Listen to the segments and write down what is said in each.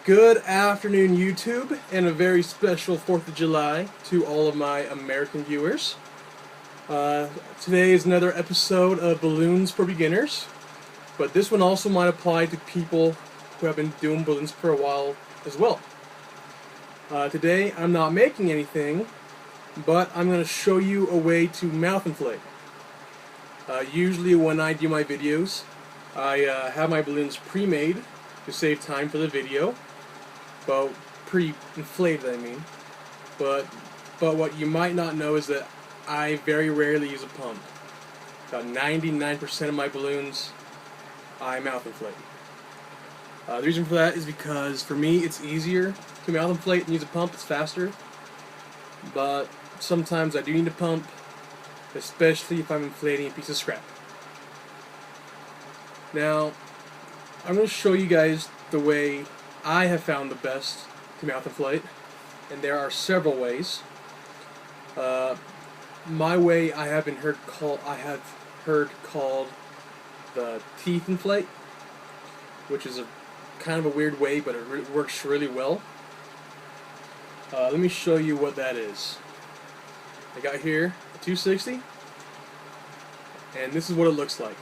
Good afternoon, YouTube, and a very special 4th of July to all of my American viewers. Today is another episode of Balloons for Beginners, but this one also might apply to people who have been doing balloons for a while as well. Today I'm not making anything, but I'm going to show you a way to mouth inflate. Usually when I do my videos, I have my balloons pre-made to save time for the video. Well, pre-inflated, I mean. But what you might not know is that I very rarely use a pump. About 99% of my balloons, I mouth inflate. The reason for that is because for me it's easier to mouth inflate than use a pump. It's faster. But sometimes I do need a pump, especially if I'm inflating a piece of scrap. Now, I'm going to show you guys the way I have found the best to mouth inflate, and there are several ways. My way I have heard called the teeth inflate, which is a kind of a weird way, but it works really well. Let me show you what that is. I got here a 260, and this is what it looks like.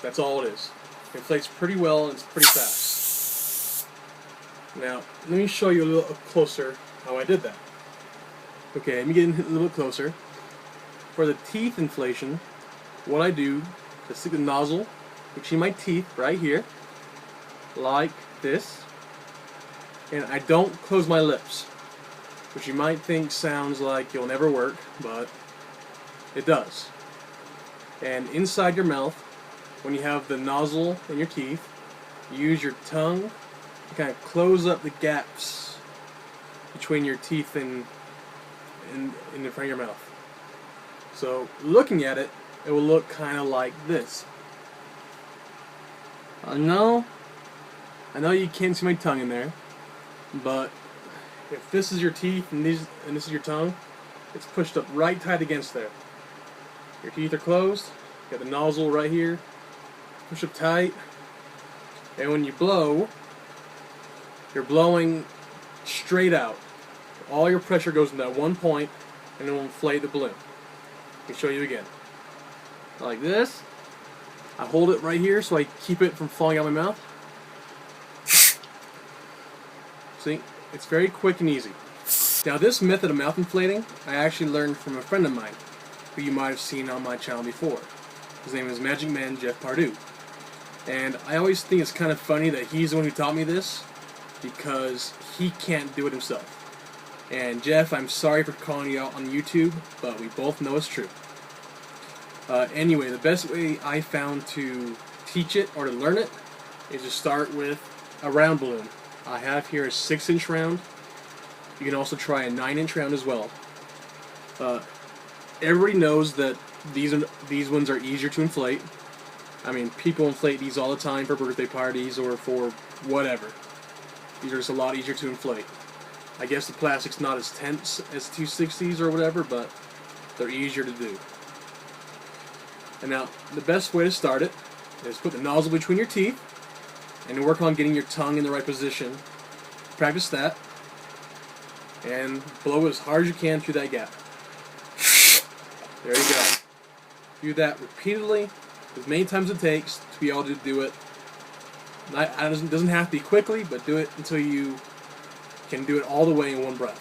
That's all it is. It inflates pretty well and it's pretty fast. Now, let me show you a little closer how I did that. Okay, let me get in a little closer. For the teeth inflation, what I do is stick the nozzle between my teeth right here, like this, and I don't close my lips, which you might think sounds like it'll never work, but it does. And inside your mouth, when you have the nozzle in your teeth, you use your tongue to kind of close up the gaps between your teeth and in the front of your mouth. So looking at it, it will look kind of like this. I know you can't see my tongue in there, but if this is your teeth and this is your tongue, it's pushed up right tight against there. Your teeth are closed, you got the nozzle right here, push up tight, and when you blow, you're blowing straight out. All your pressure goes in that one point, and it will inflate the balloon. Let me show you again. Like this. I hold it right here so I keep it from falling out of my mouth. See? It's very quick and easy. Now this method of mouth inflating, I actually learned from a friend of mine, who you might have seen on my channel before. His name is Magic Man Jeff Pardue. And I always think it's kind of funny that he's the one who taught me this, because he can't do it himself. And Jeff, I'm sorry for calling you out on YouTube, but we both know it's true. Anyway, the best way I found to teach it or to learn it is to start with a round balloon. I have here a 6-inch round. You can also try a 9-inch round as well. Everybody knows that these ones are easier to inflate. I mean, people inflate these all the time for birthday parties or for whatever. These are just a lot easier to inflate. I guess the plastic's not as tense as 260s or whatever, but they're easier to do. And now, the best way to start it is put the nozzle between your teeth and work on getting your tongue in the right position. Practice that. And blow as hard as you can through that gap. There you go. Do that repeatedly, as many times as it takes to be able to do it. It doesn't have to be quickly, but do it until you can do it all the way in one breath.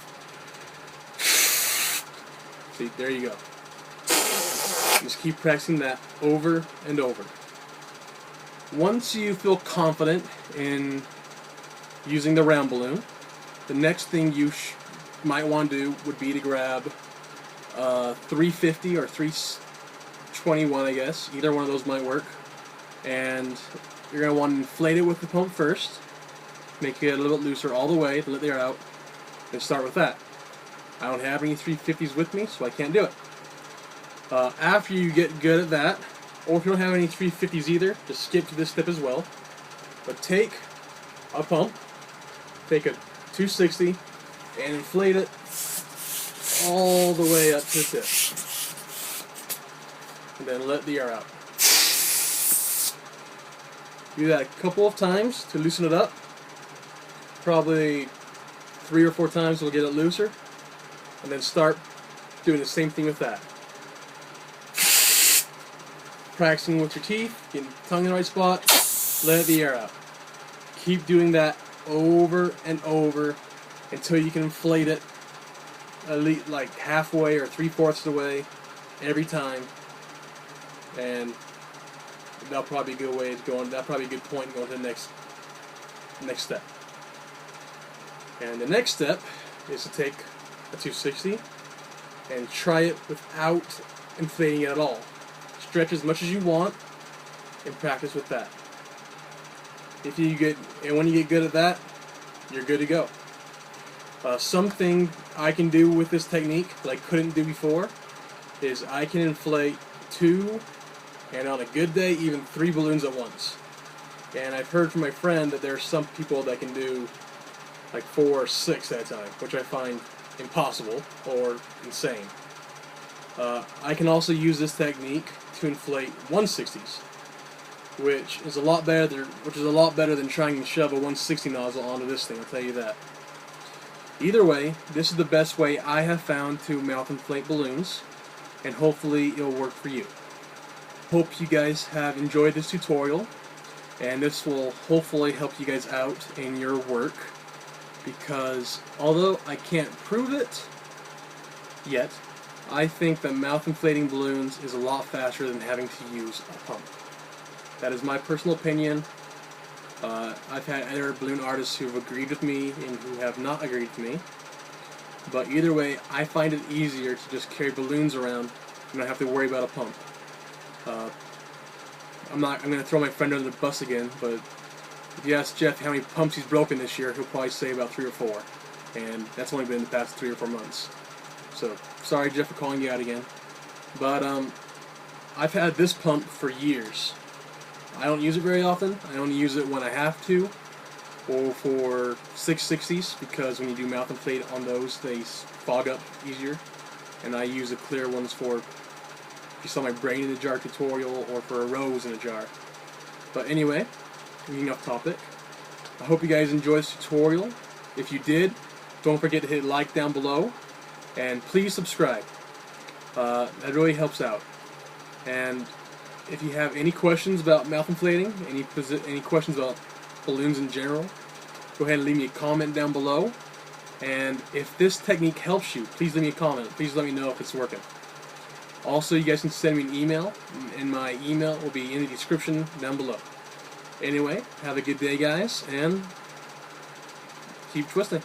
See, there you go. Just keep practicing that over and over. Once you feel confident in using the round balloon, the next thing you might want to do would be to grab 350 or 321, I guess. Either one of those might work. And you're going to want to inflate it with the pump first. Make it a little bit looser all the way to let the air out. And start with that. I don't have any 350s with me, so I can't do it. After you get good at that, or if you don't have any 350s either, just skip to this step as well. But take a pump, take a 260, and inflate it all the way up to the tip. And then let the air out. Do that a couple of times to loosen it up. Probably 3 or 4 times will get it looser. And then start doing the same thing with that. Practicing with your teeth, getting your tongue in the right spot, let the air out. Keep doing that over and over until you can inflate it at least like halfway or 3/4 of the way every time. And that'll probably be a good way to go on. That'll probably be a good point going to the next step. And the next step is to take a 260 and try it without inflating it at all. Stretch as much as you want and practice with that. When you get good at that, you're good to go. Something I can do with this technique that I couldn't do before is I can inflate 2, and on a good day, even 3 balloons at once. And I've heard from my friend that there are some people that can do like 4 or 6 at a time, which I find impossible or insane. I can also use this technique to inflate 160s, which is a lot better than trying to shove a 160 nozzle onto this thing, I'll tell you that. Either way, this is the best way I have found to mouth inflate balloons, and hopefully it'll work for you. Hope you guys have enjoyed this tutorial, and this will hopefully help you guys out in your work, because although I can't prove it yet, I think that mouth inflating balloons is a lot faster than having to use a pump. That is my personal opinion. I've had other balloon artists who have agreed with me and who have not agreed with me. But either way, I find it easier to just carry balloons around and not have to worry about a pump. I'm going to throw my friend under the bus again, but if you ask Jeff how many pumps he's broken this year, he'll probably say about 3 or 4. And that's only been in the past 3 or 4 months. So, sorry Jeff for calling you out again. But I've had this pump for years. I don't use it very often. I only use it when I have to, or for 660s, because when you do mouth inflate on those, they fog up easier. And I use the clear ones for, if you saw my brain in a jar tutorial, or for a rose in a jar. But anyway, getting off topic, I hope you guys enjoyed this tutorial. If you did, don't forget to hit like down below, and please subscribe. That really helps out. And if you have any questions about mouth inflating, any questions about balloons in general, go ahead and leave me a comment down below. And if this technique helps you, please leave me a comment. Please let me know if it's working. Also, you guys can send me an email, and my email will be in the description down below. Anyway, have a good day, guys, and keep twisting.